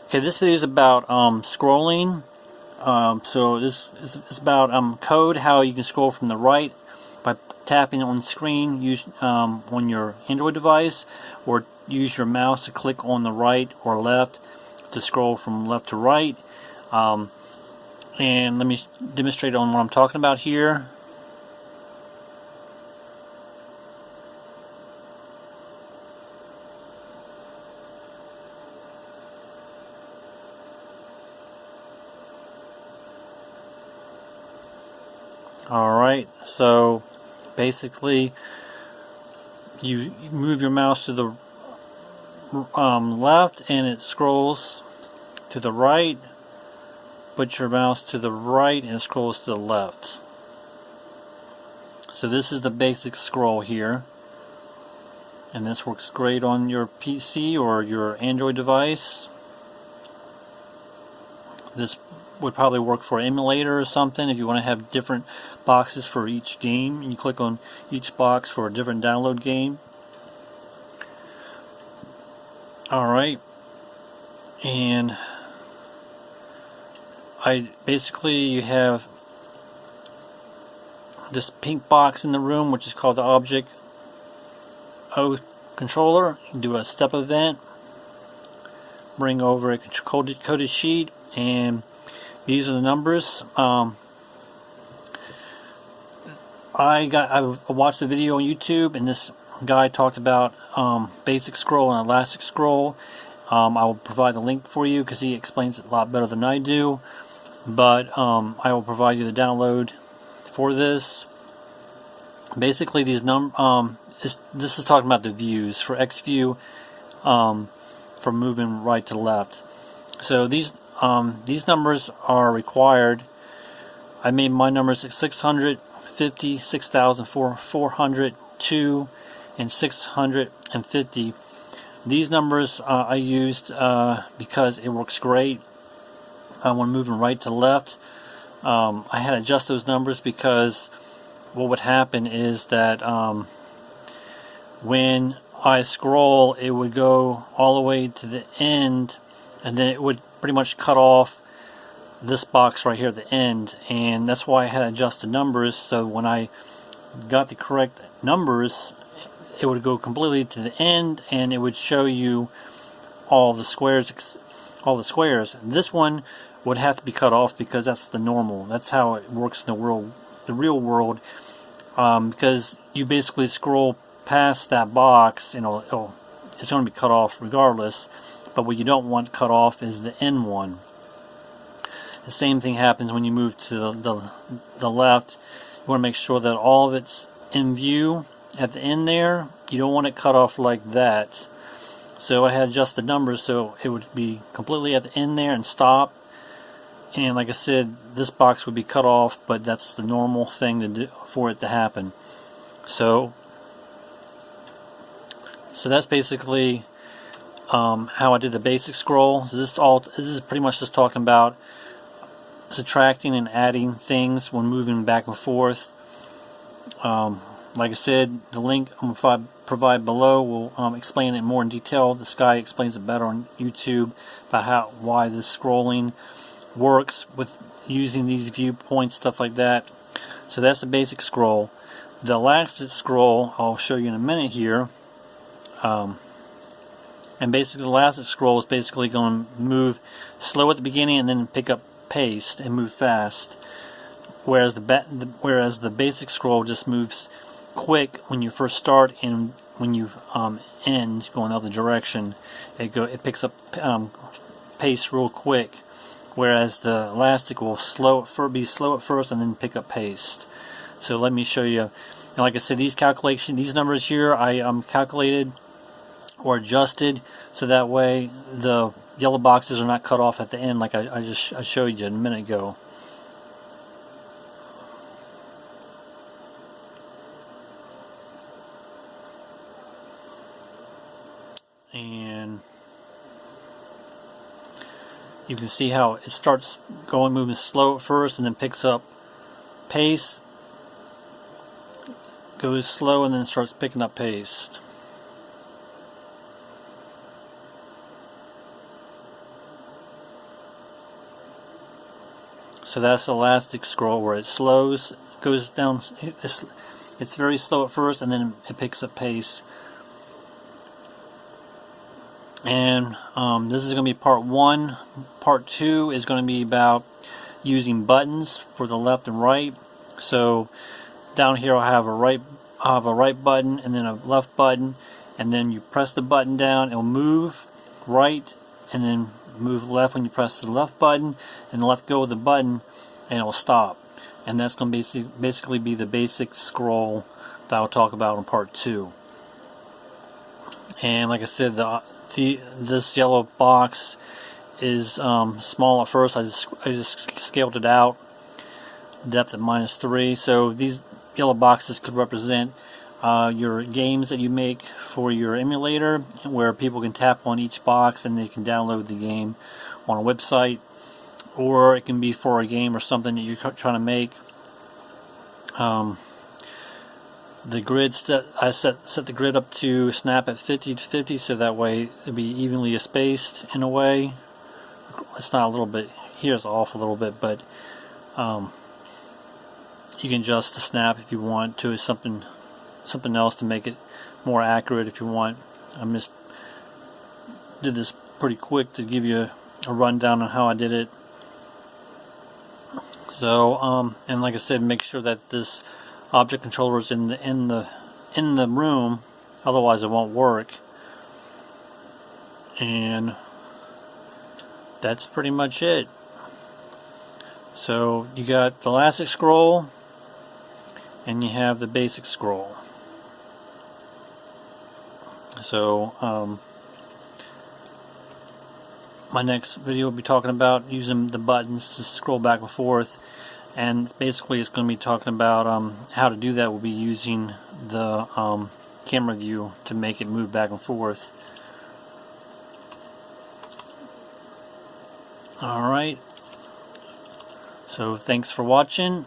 Okay, this video is about scrolling. So this is about code, how you can scroll from the right by tapping on the screen on your Android device, or use your mouse to click on the right or left to scroll from left to right. And let me demonstrate on what I'm talking about here. Alright, so basically you move your mouse to the left and it scrolls to the right. Put your mouse to the right and it scrolls to the left. So this is the basic scroll here. And this works great on your PC or your Android device. This would probably work for an emulator or something if you want to have different boxes for each game. You click on each box for a different download game. Alright. And you have this pink box in the room, which is called the Object O controller. You can do a step event, bring over a coded sheet, and these are the numbers. I watched a video on YouTube, and this guy talked about basic scroll and elastic scroll. I will provide the link for you because he explains it a lot better than I do. But I will provide you the download for this. Basically, this is talking about the views for XView, for moving right to left. So these numbers are required. I made my numbers 650, 6,400, 2, and 650. These numbers I used because it works great when moving right to left. I had to adjust those numbers because what would happen is that when I scroll, it would go all the way to the end, and then it would pretty much cut off this box right here at the end, and that's why I had to adjust the numbers. So when I got the correct numbers, it would go completely to the end, and it would show you all the squares. This one would have to be cut off because that's the normal. That's how it works in the real world. Because you basically scroll past that box, it's going to be cut off regardless. But what you don't want cut off is the end one. The same thing happens when you move to the left. You want to make sure that all of it's in view at the end there. You don't want it cut off like that. So I had to adjust the numbers so it would be completely at the end there and stop. And like I said, this box would be cut off, but that's the normal thing to do for it to happen. So that's basically how I did the basic scroll. So this is pretty much just talking about subtracting and adding things when moving back and forth. Like I said, the link I'm going to provide below will explain it more in detail. This guy explains it better on YouTube about why this scrolling works with using these viewpoints, stuff like that. So that's the basic scroll. The elastic scroll I'll show you in a minute here. And basically the elastic scroll is basically going to move slow at the beginning and then pick up pace and move fast. Whereas the basic scroll just moves quick when you first start, and when you end going the other direction, it picks up pace real quick. Whereas the elastic will be slow at first and then pick up pace. So let me show you. And like I said, these numbers here I calculated or adjusted so that way the yellow boxes are not cut off at the end like I showed you a minute ago. And you can see how it starts moving slow at first and then picks up pace, goes slow and then starts picking up pace. So that's elastic scroll, where it slows, goes down. It's very slow at first, and then it picks up pace. And this is going to be part 1. Part 2 is going to be about using buttons for the left and right. So down here I'll have a right button and then a left button, and then you press the button down, it'll move right, and then move left when you press the left button, and let go of the button and it'll stop. And that's going to basically be the basic scroll that I'll talk about in part 2. And like I said, this yellow box is small at first. I just scaled it out, depth at -3. So these yellow boxes could represent your games that you make for your emulator, where people can tap on each box and they can download the game on a website, or it can be for a game or something that you're trying to make. The grid I set the grid up to snap at 50 to 50, so that way it'll be evenly spaced in a way. It's not a little bit, here's off a little bit, but you can adjust the snap if you want to something else to make it more accurate if you want. I just did this pretty quick to give you a rundown on how I did it. So and like I said, make sure that this object controller is in the room, otherwise it won't work. And that's pretty much it. So you got the elastic scroll and you have the basic scroll. So my next video will be talking about using the buttons to scroll back and forth, and basically it's going to be talking about how to do that. We'll be using the camera view to make it move back and forth. Alright, so thanks for watching.